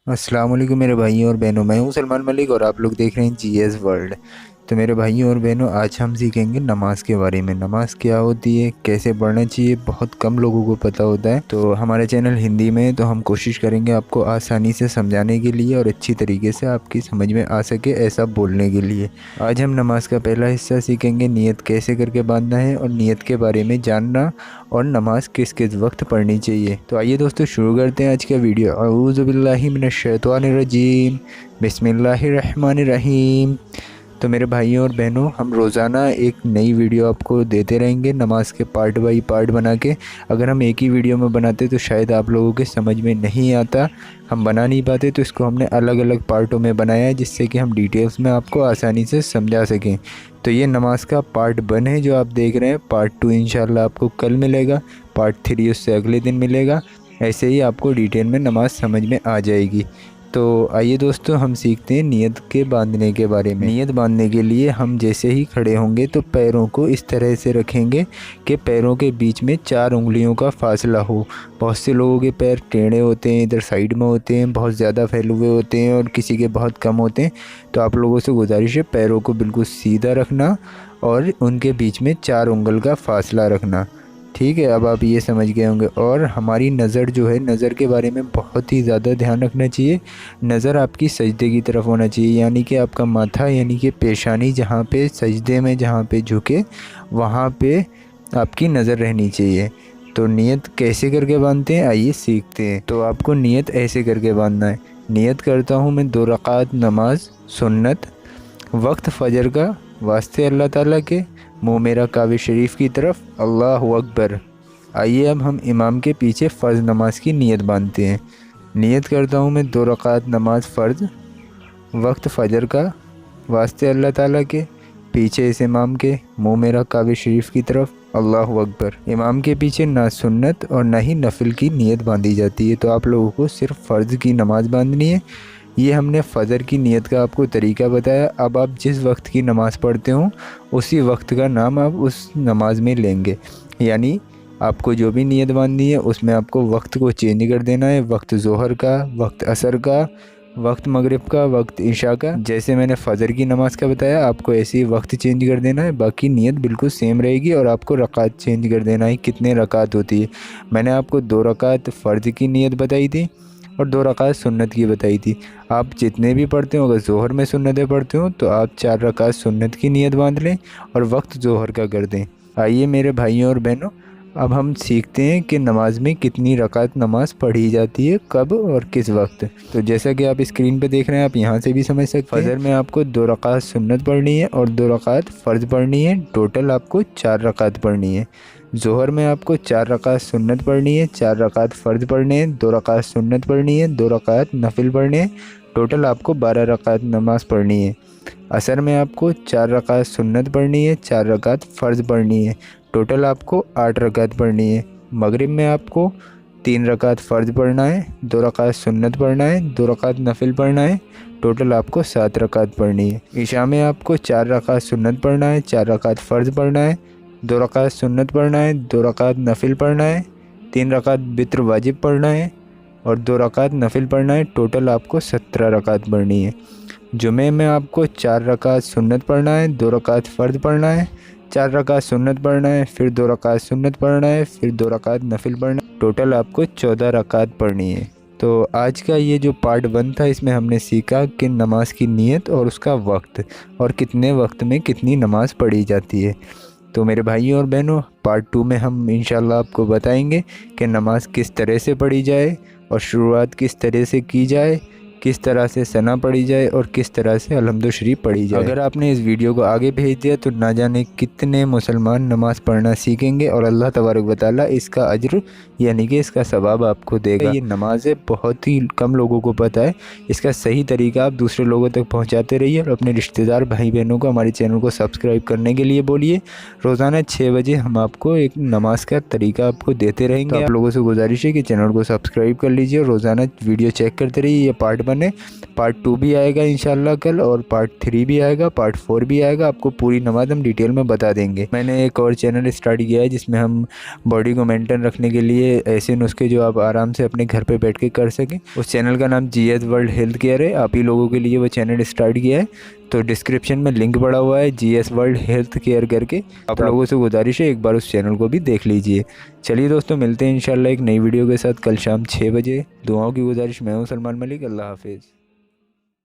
अस्सलाम वालेकुम मेरे भाइयों और बहनों। मैं हूं सलमान मलिक और आप लोग देख रहे हैं जीएस वर्ल्ड। तो मेरे भाइयों और बहनों, आज हम सीखेंगे नमाज के बारे में। नमाज क्या होती है, कैसे पढ़ना चाहिए, बहुत कम लोगों को पता होता है। तो हमारे चैनल हिंदी में है, तो हम कोशिश करेंगे आपको आसानी से समझाने के लिए और अच्छी तरीके से आपकी समझ में आ सके ऐसा बोलने के लिए। आज हम नमाज का पहला हिस्सा सीखेंगे, नियत कैसे करके बांधना है और नियत के बारे में जानना, और नमाज किस किस वक्त पढ़नी चाहिए। तो आइए दोस्तों शुरू करते हैं आज का वीडियो। औज़ु बिल्लाहि मिनश शैतानिर रजीम, बिस्मिल्लाहिर रहमानिर रहीम। तो मेरे भाइयों और बहनों, हम रोज़ाना एक नई वीडियो आपको देते रहेंगे, नमाज के पार्ट बाई पार्ट बना के। अगर हम एक ही वीडियो में बनाते तो शायद आप लोगों के समझ में नहीं आता, हम बना नहीं पाते। तो इसको हमने अलग अलग पार्टों में बनाया है, जिससे कि हम डिटेल्स में आपको आसानी से समझा सकें। तो ये नमाज का पार्ट 1 है जो आप देख रहे हैं। पार्ट 2 इंशाल्लाह आपको कल मिलेगा, पार्ट 3 उससे अगले दिन मिलेगा। ऐसे ही आपको डिटेल में नमाज समझ में आ जाएगी। तो आइए दोस्तों, हम सीखते हैं नियत के बांधने के बारे में। नियत बांधने के लिए हम जैसे ही खड़े होंगे तो पैरों को इस तरह से रखेंगे कि पैरों के बीच में 4 उंगलियों का फासला हो। बहुत से लोगों के पैर टेढ़े होते हैं, इधर साइड में होते हैं, बहुत ज़्यादा फैले हुए होते हैं, और किसी के बहुत कम होते हैं। तो आप लोगों से गुजारिश है पैरों को बिल्कुल सीधा रखना और उनके बीच में 4 उंगल का फासला रखना। ठीक है, अब आप ये समझ गए होंगे। और हमारी नज़र जो है, नज़र के बारे में बहुत ही ज़्यादा ध्यान रखना चाहिए। नज़र आपकी सजदे की तरफ होना चाहिए, यानी कि आपका माथा यानी कि पेशानी जहाँ पे सजदे में जहाँ पे झुके वहाँ पे आपकी नज़र रहनी चाहिए। तो नियत कैसे करके बांधते हैं, आइए सीखते हैं। तो आपको नियत ऐसे करके बांधना है। नियत करता हूँ मैं 2 रकात नमाज सुन्नत, वक्त फ़जर का, वास्ते अल्लाह ताला के, मुँह मेरा काबे शरीफ की तरफ, अल्लाह अकबर। आइए अब हम इमाम के पीछे फ़र्ज़ नमाज की नियत बांधते हैं। नियत करता हूँ मैं 2 रकात नमाज फ़र्ज़, वक्त फ़जर का, वास्ते अल्लाह ताला के, पीछे इस इमाम के, मुँह मेरा काबे शरीफ की तरफ, अल्लाह अकबर। इमाम के पीछे ना सुन्नत और ना ही नफिल की नियत बांधी जाती है। तो आप लोगों को सिर्फ फ़र्ज़ की नमाज़ बांधनी है। ये हमने फ़जर की नियत का आपको तरीका बताया। अब आप जिस वक्त की नमाज़ पढ़ते हो उसी वक्त का नाम आप उस नमाज में लेंगे। यानी आपको जो भी नियत बांधनी है उसमें आपको वक्त को चेंज कर देना है। वक्त ज़ोहर का, वक्त असर का, वक्त मगरिब का, वक्त इशा का। जैसे मैंने फ़जर की नमाज़ का बताया, आपको ऐसे ही वक्त चेंज कर देना है। बाकी नियत बिल्कुल सेम रहेगी और आपको रकात चेंज कर देना है, कितने रकात होती है। मैंने आपको 2 रकात फ़र्ज़ की नियत बताई थी और 2 रकात सुन्नत की बताई थी। आप जितने भी पढ़ते हो, अगर ज़ोहर में सुन्नतें पढ़ते हो तो आप 4 रकात सुन्नत की नियत बांध लें और वक्त ज़ोहर का कर दें। आइए मेरे भाइयों और बहनों, अब हम सीखते हैं कि नमाज में कितनी रकात नमाज पढ़ी जाती है, कब और किस वक्त। तो जैसा कि आप स्क्रीन पे देख रहे हैं, आप यहाँ से भी समझ सकते हैं। फजर में आपको 2 रकात सुन्नत पढ़नी है और 2 रकात फ़र्ज़ पढ़नी है। टोटल आपको 4 रकात पढ़नी है। ज़ोहर में आपको 4 रकात सुन्नत पढ़नी है, 4 रकात फ़र्ज़ पढ़ने हैं, 2 रकात सुन्नत पढ़नी है, 2 रकात नफिल पढ़ने हैं। टोटल आपको 12 रकात नमाज़ पढ़नी है। असर में आपको 4 रकात सुन्नत पढ़नी है, 4 रकात फ़र्ज़ पढ़नी है। टोटल आपको 8 रकात पढ़नी है। मगरिब में आपको 3 रकात फ़र्ज़ पढ़ना है, 2 रकात सुन्नत पढ़ना है, 2 रकात नफिल पढ़ना है। टोटल आपको 7 रकात पढ़नी है। इशा में आपको 4 रकात सुन्नत पढ़ना है, 4 रकात फ़र्ज़ पढ़ना है, 2 रकात सुन्नत पढ़ना है, 2 रकात नफिल पढ़ना है, 3 रकात बित्र वाजिब पढ़ना है और 2 रकात नफिल पढ़ना है। टोटल आपको 17 रकात पढ़नी है। जुमे में आपको 4 रकात सुन्नत पढ़ना है, 2 रकात फ़र्ज़ पढ़ना है, 4 रकात सुन्नत पढ़ना है, फिर 2 रकात सुन्नत पढ़ना है, फिर 2 रकात नफिल पढ़ना है। टोटल आपको 14 रकात पढ़नी है। तो आज का ये जो पार्ट 1 था, इसमें हमने सीखा कि नमाज की नियत और उसका वक्त, और कितने वक्त में कितनी नमाज़ पढ़ी जाती है। तो मेरे भाइयों और बहनों, पार्ट 2 में हम इंशाल्लाह आपको बताएंगे कि नमाज किस तरह से पढ़ी जाए और शुरुआत किस तरह से की जाए, किस तरह से सना पढ़ी जाए और किस तरह से अलहम्दु शरीफ पढ़ी जाए। अगर आपने इस वीडियो को आगे भेज दिया तो ना जाने कितने मुसलमान नमाज पढ़ना सीखेंगे और अल्लाह तबारक व तआला इसका अज्र यानी कि इसका सवाब आपको देगा। ये नमाज है, बहुत ही कम लोगों को पता है। इसका सही तरीका आप दूसरे लोगों तक पहुँचाते रहिए और अपने रिश्तेदार भाई बहनों को हमारे चैनल को सब्सक्राइब करने के लिए बोलिए। रोज़ाना 6 बजे हम आपको एक नमाज का तरीका आपको देते रहेंगे। तो आप लोगों से गुजारिश है कि चैनल को सब्सक्राइब कर लीजिए और रोज़ाना वीडियो चेक करते रहिए। ये पार्ट बने। पार्ट 2 भी आएगा इंशाल्लाह कल, और पार्ट 3 भी आएगा, पार्ट 4 भी आएगा। आपको पूरी नमाज हम डिटेल में बता देंगे। मैंने एक और चैनल स्टार्ट किया है जिसमें हम बॉडी को मेंटेन रखने के लिए ऐसे नुस्खे जो आप आराम से अपने घर पे बैठ के कर सकें, उस चैनल का नाम GS वर्ल्ड हेल्थ केयर है। आप ही लोगों के लिए वो चैनल स्टार्ट किया है, तो डिस्क्रिप्शन में लिंक पड़ा हुआ है GS वर्ल्ड हेल्थ केयर करके। आप लोगों से गुजारिश है एक बार उस चैनल को भी देख लीजिए। चलिए दोस्तों, मिलते हैं इंशाल्लाह एक नई वीडियो के साथ कल शाम 6 बजे। दुआओं की गुजारिश, मैं हूँ सलमान मलिक। अल्लाह हाफिज़।